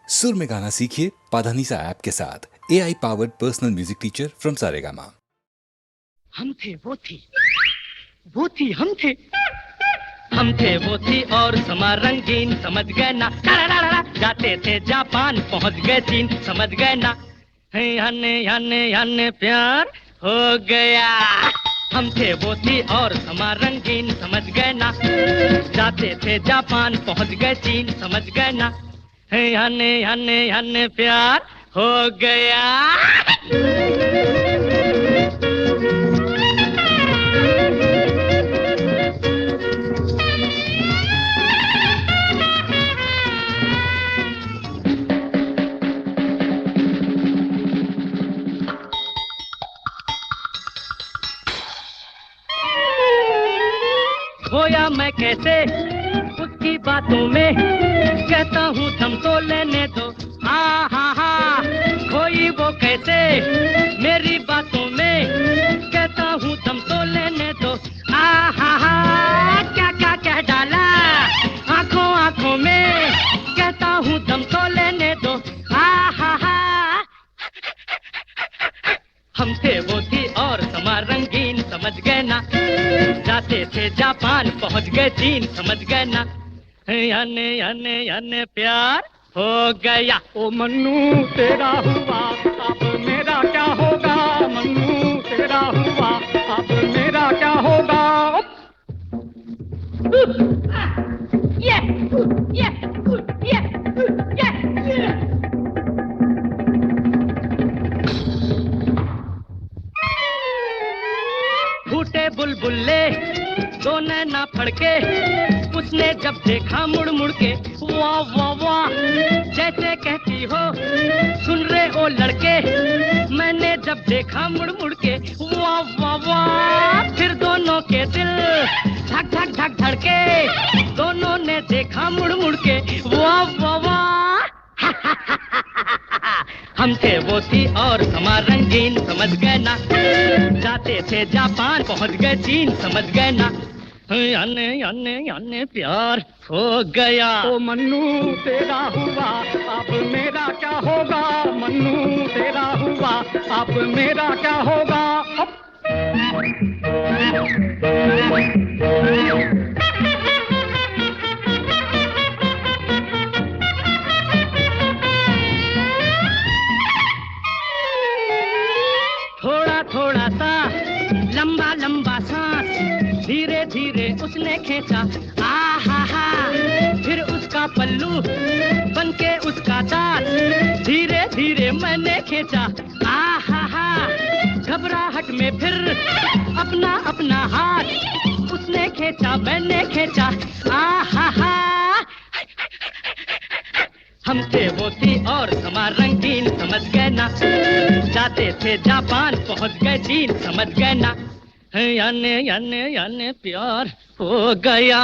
सुर में गाना सीखिए पाधानीसा ऐप के साथ AI powered personal music teacher from Saregama. हम थे वो थी हम थे वो थी और समा रंगीन, समझ गए ना। जाते थे जापान, पहुंच गए चीन, समझ गए ना। हने प्यार हो गया। हम थे वो थी और समा रंगीन, समझ गए ना। जाते थे जापान, पहुंच गए चीन, समझ गए ना। हने प्यार हो गया। खोया मैं कैसे उसकी बातों में, कहता हूँ दम तो लेने दो। हा खोई वो कैसे मेरी बातों में, कहता हूँ दम तो लेने दो। हा क्या कह डाला आंखों में, कहता हूँ दम तो लेने दो। हा हम थे वो थी और समा रंगीन, समझ गए ना। जाते थे जापान, पहुंच गए चीन, समझ गए ना। हने प्यार हो गया। ओ मन्नू तेरा हुआ, अब मेरा क्या होगा। मन्नू तेरा हुआ, अब मेरा क्या होगा। फूटे बुलबुल्ले दो नैना फड़के, उसने जब देखा मुड़ मुड़ के। वाह जैसे कहती हो सुन रे ओ लड़के। मैंने जब देखा मुड़ मुड़ के, वाह फिर दोनों के दिल धक धक धड़के। दोनों ने देखा मुड़ मुड़ के, वाह हम थे वो थी और समा रंगीन, समझ गए ना। जाते थे जापान, पहुंच गए चीन, समझ गए ना। हने प्यार हो गया। ओ मन्नू तेरा हुआ, अब मेरा क्या होगा। मन्नू तेरा हुआ, अब मेरा क्या होगा। थोड़ा सा लंबा सांस, धीरे धीरे उसने खींचा। हा फिर उसका पल्लू बनके उसका दांत, धीरे धीरे मैंने खींचा। हा घबराहट में फिर अपना हाथ उसने खींचा, मैंने खींचा। हा हम थे वो थी और समा रंगीन, समझ गए ना। जाते थे जापान, पहुंच गए चीन, समझ गए ना। हने प्यार हो गया।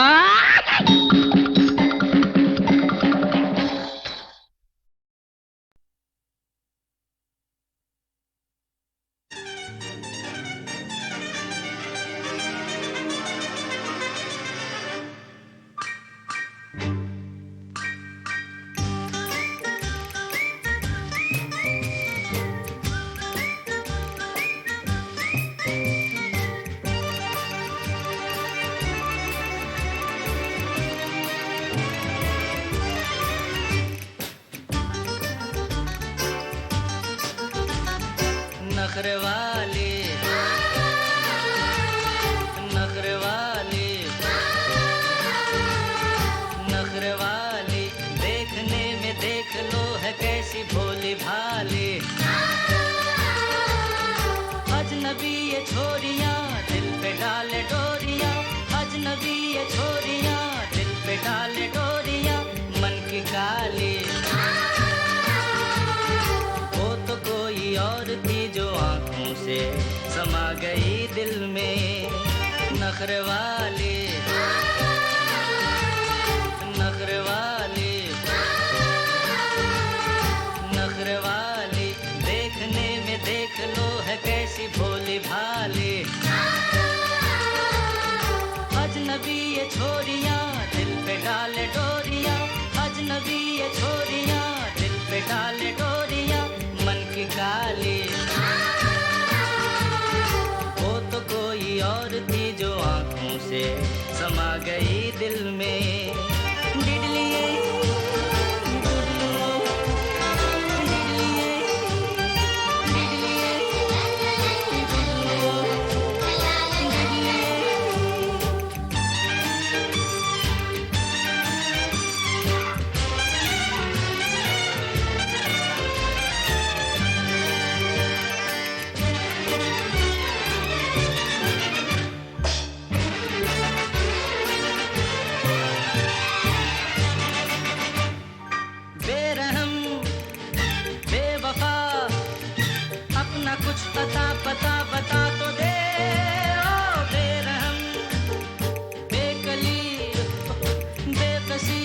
नखरवाली देखने में देख लो है कैसी भोली भाली। अजनबी ये छोरियां दिल पे डाले डोरियां, अजनबी ये छोरियां दिल पे डाले डोरियां। मन की काली वो तो कोई और थी जो आंखों से समा गई दिल में। नखरवाली देखने में देख लो है कैसी भोली भाली। अजनबी ये छोरियां दिल पे डाले डोरियां, अजनबी ये छोरियां दिल कुछ अता पता बता तो दे ओ बेरहम बेकली बेकसी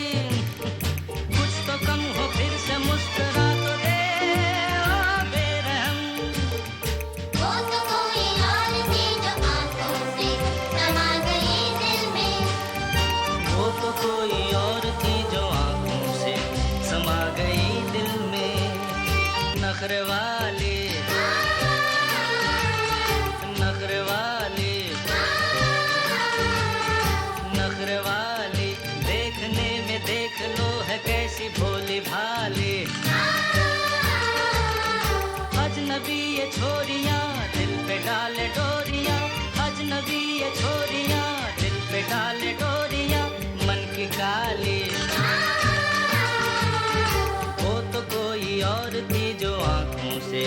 कुछ तो कम हो फिर से मुस्कुरा तो दे ओ बेरहम वो तो कोई और थी जो आंखों से समा गई दिल में वो तो कोई और थी जो आंखों से समा गई दिल में नखरे वाली नखरे वाली नखरे वाली देखने में देख लो है कैसी भोली भाली अजनबी ये छोरियां दिल पे डाले डोरियां अजनबी ये छोरियां दिल पे डाले डोरियां मन की काली वो तो कोई और थी जो आंखों से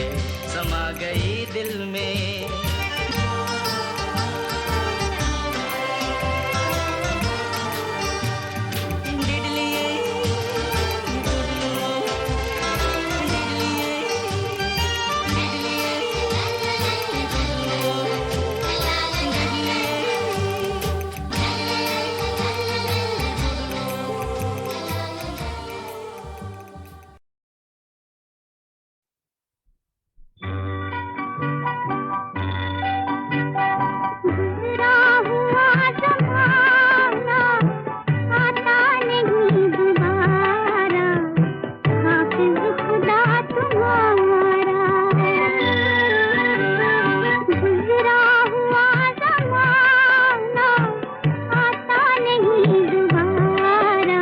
समा गई दिल में डिडलिए गुजरा हुआ ज़माना आता नहीं दोबारा हाफ़िज़ खुदा तुम्हारा गुजरा हुआ ज़माना आता नहीं दोबारा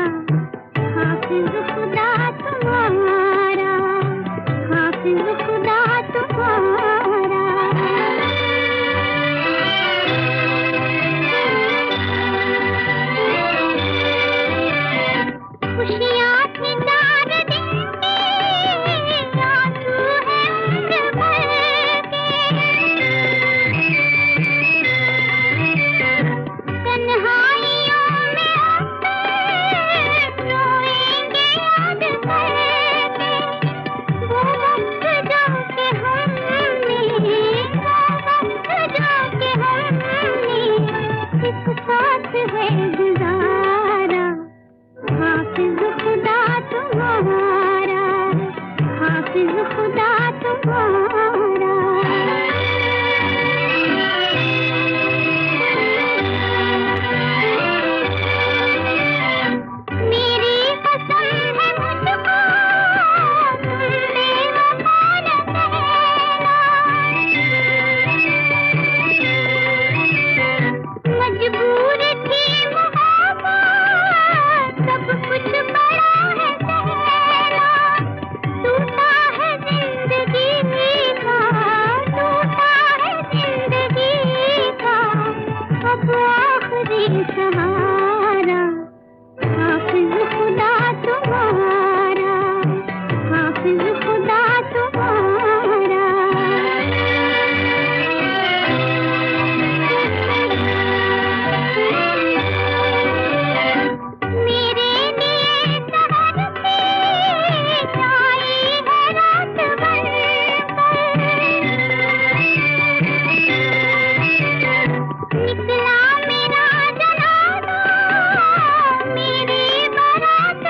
हाफ़िज़ खुदा तुम्हारा हाफ़िज़ खुदा तुम्हारा खुशियाँ थी 4 दिन की आंसू है उम्र भर के तन्हाइयों में अब रोएंगे याद करके वो वक्त जाके हमने एक साथ है गुजारा हाफ़िज़ खुदा तुम्हारा हाफ़िज़ खुदा तुम्हारा मेरी कसम है मुझको तुमने वफा न कहना मजबूर थी मोहब्बत सब कुछ बड़ा है सहना टूटा है जिंदगी का टूटा है जिंदगी का अब आखिरी सहारा हाफ़िज़ खुदा तुम्हारा हाफ़िज़ खुदा तुम्हारा मेरे लिए शहर से आई है रात निकला मेरा जनाजा मेरी बारात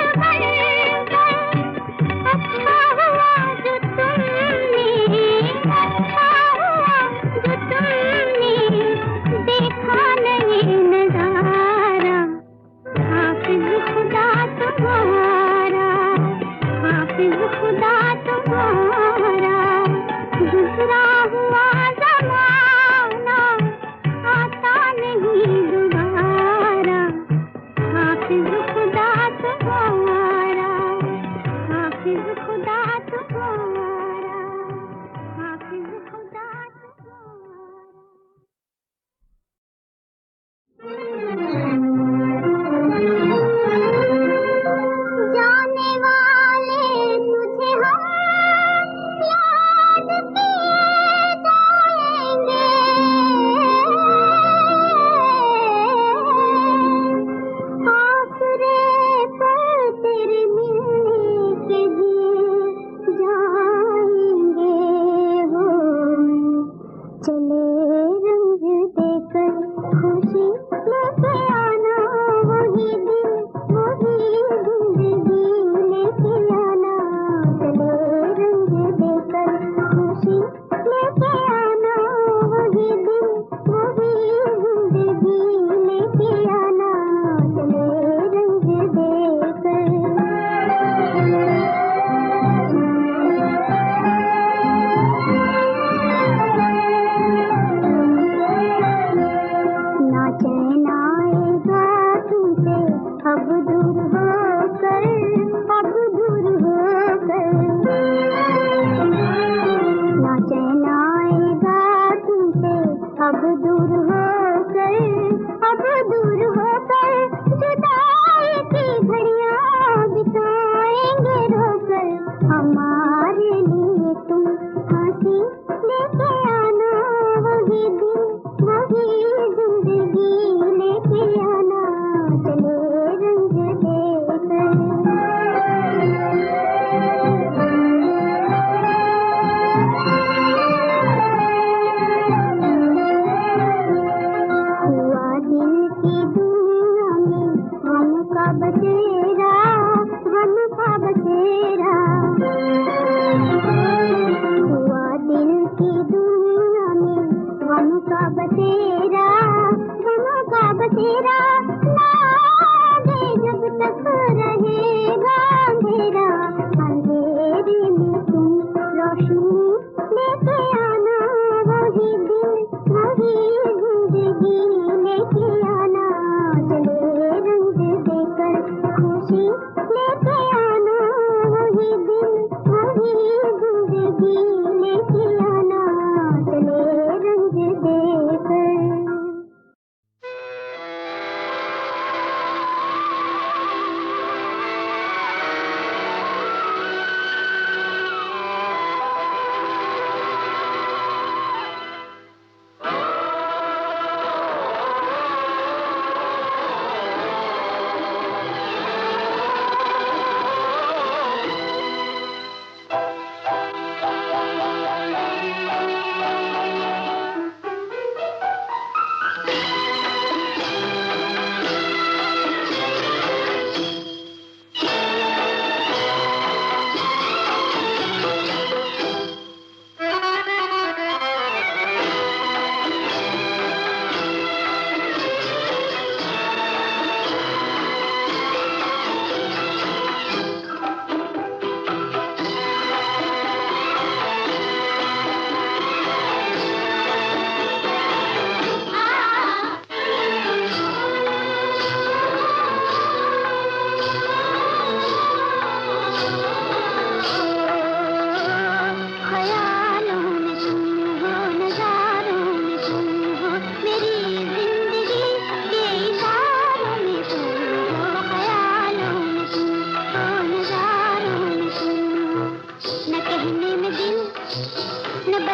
अच्छा हुआ जो तुमने अच्छा हुआ जो तुमने देखा नहीं नजारा हाफ़िज़ खुदा तुम्हारा हाफ़िज़ खुदा तुम्हारा गुजरा हुआ ज़माना आता नहीं दोबारा हाफ़िज़ खुदा तुम्हारा हाफ़िज़ खुदा तुम्हारा हाफ़िज़ खुदा जाने वाले तुझे हम याद किए जाएंगे आसरे पर तेरे मिलने के जिए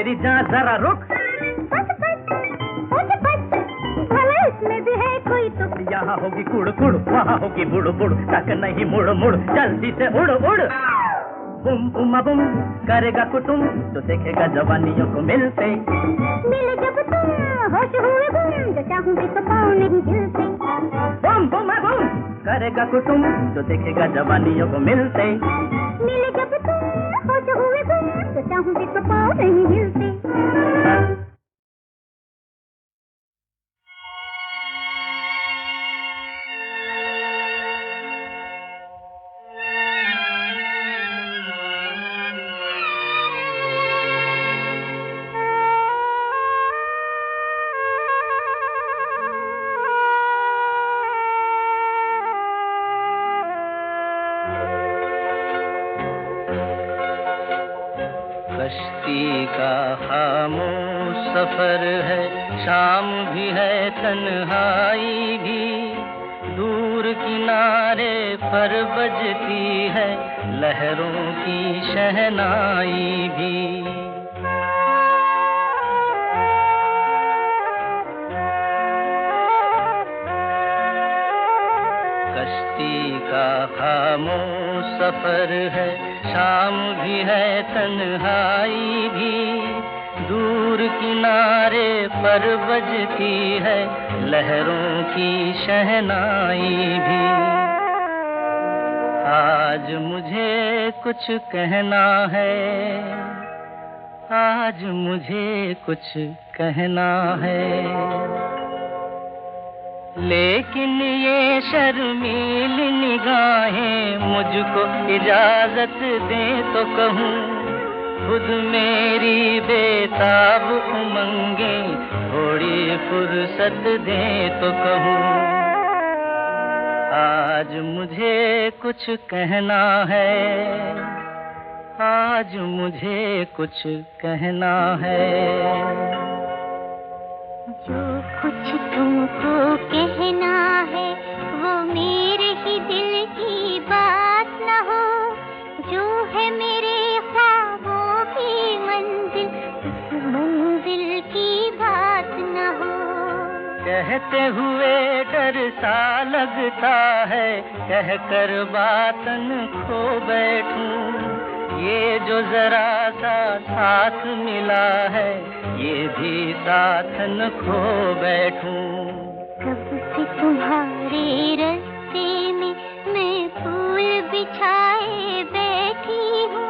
मेरी जान जरा रुक। बस बस बस बस, भला इसमें भी है कोई तुक। यहाँ होगी कुड़ कुड़, वहाँ होगी बुड़ बुड़, तक नहीं मुड़ मुड़, जल्दी से उड़ उड़। बुम बुम बुम करेगा कुटुम, तो देखेगा जवानियों को मिलते। मिले जब तुम होश हुए गुम, जो चाहूंगी तो पाँव नहीं हिलते। बुम बुम बुम करेगा कुटुम, तो देखेगा जवानियों को मिलते। मिले जब तुम होश हुए गुम, जो चाहूंगी तो पाँव नहीं हिलते। कश्ती का खामोश सफर है, शाम भी है तन्हाई भी, दूर किनारे पर बजती है लहरों की शहनाई भी। कश्ती का खामोश सफर है, शाम भी है तन्हाई भी, दूर किनारे पर बजती है लहरों की शहनाई भी। आज मुझे कुछ कहना है, आज मुझे कुछ कहना है, लेकिन ये शर्मीली निगाहें मुझको इजाजत दें तो कहूँ, खुद मेरी बेताब उमंगे थोड़ी फुर्सत दें तो कहूँ। आज मुझे कुछ कहना है, आज मुझे कुछ कहना है। जो कुछ तुमको कहना है वो मेरे ही दिल की बात न हो, जो है मेरे ख्वाबों की मंजिल उस मंजिल की बात न हो। कहते हुए डर सा लगता है, कहकर बातन खो बैठूं, ये जो जरा सा साथ मिला है ये भी साथ न खो बैठूं। कब से तुम्हारे रास्ते में मैं फूल बिछाए बैठी हूँ,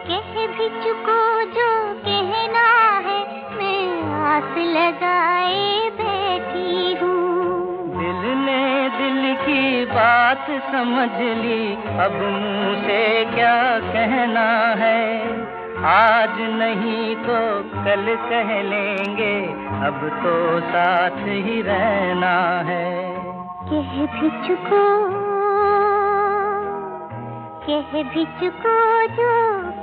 कह भी चुको जो कहना है, मैं आस लगाए बैठी हूँ। दिल ने दिल की बात समझ ली, अब मुँह से क्या कहना है, आज नहीं तो कल कह लेंगे, अब तो साथ ही रहना है। कह भी चुको जो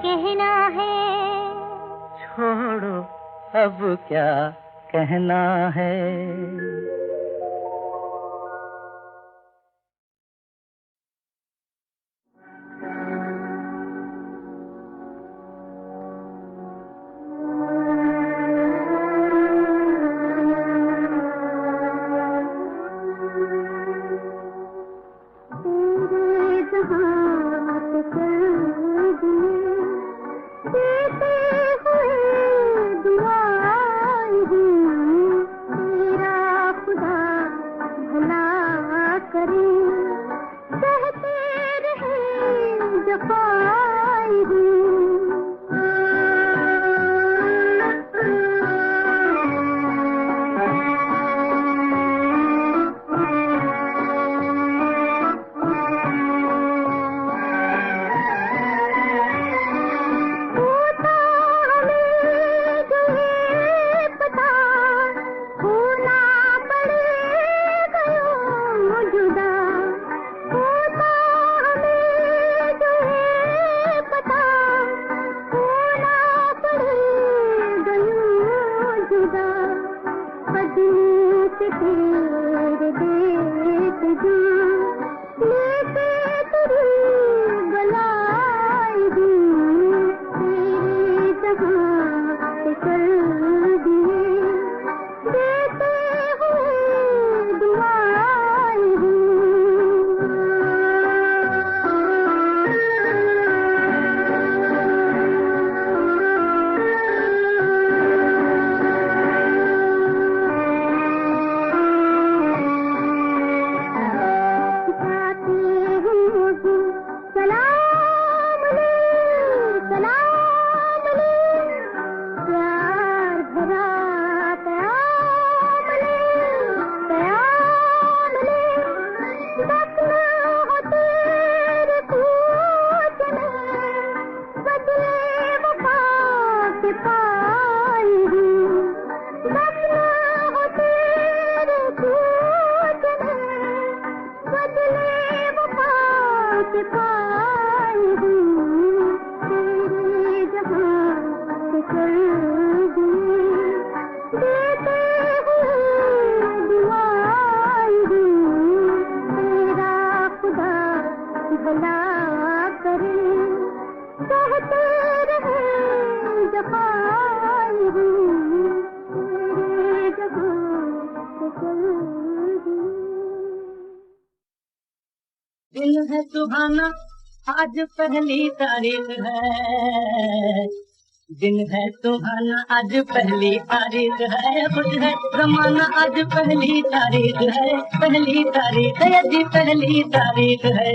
कहना है, छोड़ो अब क्या कहना है। तेरा दिन है सुहाना आज पहली तारीख है, दिन है सुहाना आज पहली तारीख है, खुश है जमाना आज पहली तारीख है, पहली तारीख है जी पहली तारीख है।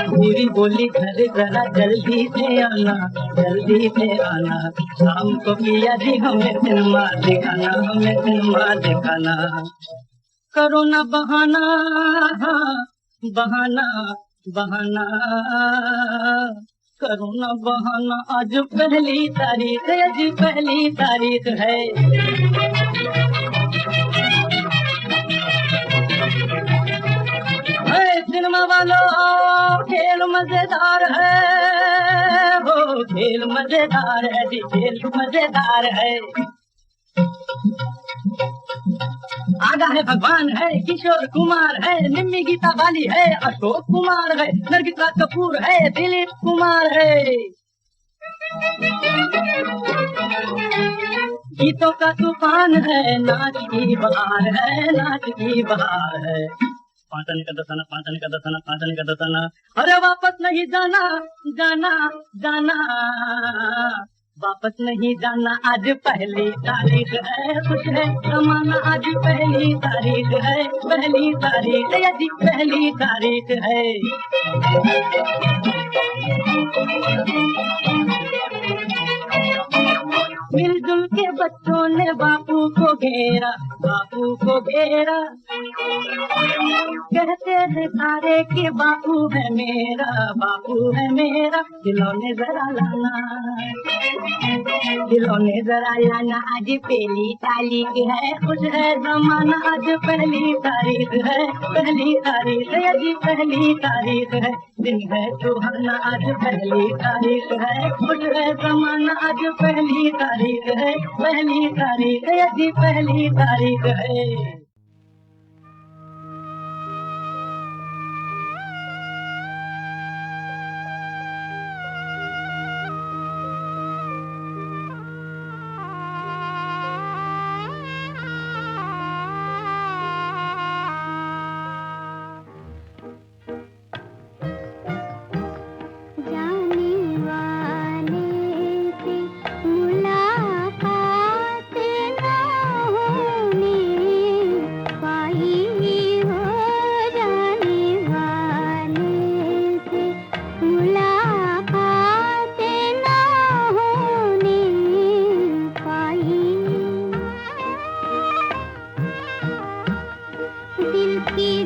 पूरी बोली घर जरा जल्दी से आना, जल्दी से आना, शाम को पिया जी हमें सिनेमा दिखाना, हमें सिनेमा दिखाना। करो ना बहाना, बहाना बहाना, करो ना बहाना आज पहली तारीख है जी पहली तारीख है। सिनेमा वालों खेल मजेदार है, हो खेल मजेदार है जी खेल मजेदार है। आगा है भगवान है, किशोर कुमार है, निम्मी गीता बाली है, अशोक कुमार है, नरगिस राज कपूर है, दिलीप कुमार है। गीतों का तूफान है, नाच की बहार है, नाच की बहार है। पांचन का दसना, पांचन का दसना, पांचन का दसना, अरे वापस नहीं जाना, जाना जाना, वापस नहीं जाना आज पहली तारीख है, खुश है जमाना आज पहली तारीख है, पहली तारीख है जी पहली तारीख है। मिलजुल के बच्चों ने बापू को घेरा, बापू को घेरा, कहते थे सारे कि बापू है मेरा, बापू है मेरा, खिलौने जरा लाना, खिलौने जरा लाना आज पहली तारीख है, खुश है जमाना आज पहली तारीख है, पहली तारीख है जी पहली तारीख है। दिन है सुहाना आज पहली तारीख है, खुश है जमाना आज पहली तारीख है, पहली तारीख है जी पहली तारीख है। दिल की